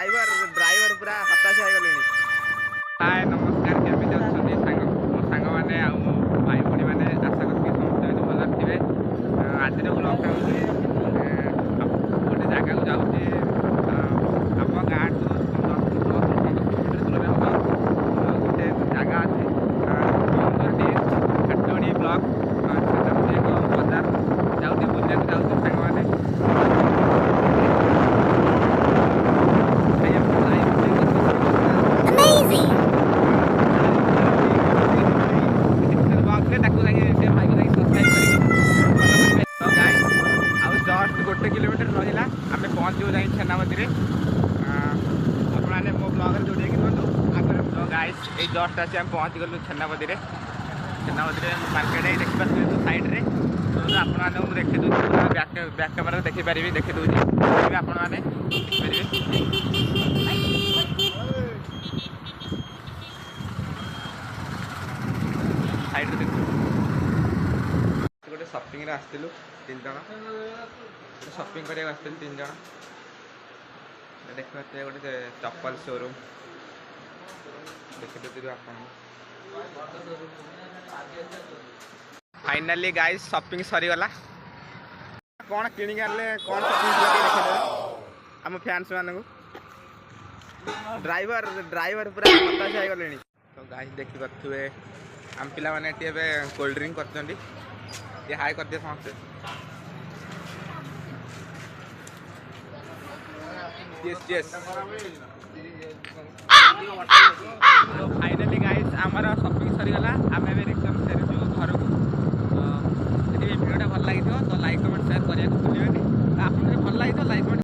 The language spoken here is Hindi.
ड्राइवर ड्राइवर पूरा हताश हो गले। हाय नमस्कार, केमिति अच्छे सांग मो सांग मैंने भाई भाई मैंने आशा करती समस्त भल थे। आज ब्लॉग गोटे जगह को जाऊँगी आम गाँ टू 10-15 किलोमीटर दूर हम गोटे जगह अच्छे हाटोड़ी ब्लॉक एक बजार जाऊँगी बुझा जाऊँ सांग मैंने गोटे किलोमीटर रहा आम पहुँचू जाए छेनामती आपने मो ब्लॉग जोड़े आगे गाइस ये जस्ट आसी आम पहुँची गलु छेनामती मार्केट देखिए साइड रे तो आपको देखी दूसरी बैक कैमेरा देखिपारि देखी दूसरी आपने साइड देख गोटे सपिंग आसलु 3 जन सपिंग करने आसते 3 जन देखते गोटे चप्पल शोरूम देखते आप फाइनाली गाइस शॉपिंग सरीगला कौन किणी आने कौन शॉपिंग देखते आम फैंस मान ड्राइवर ड्राइवर पूरा हताश हो गले। तो गाइस देखी पारे आम पिला मैंने कोल्ड ड्रिंक कर हाई कर दिए समस्ते तो फाइनाली गाइस आमर शॉपिंग सरीगला आम एकदम फेरु घर को। तो वीडियोटा भल लगी तो लाइक कमेंट शेयर करने को भूलें। आपको भल लगी तो लाइक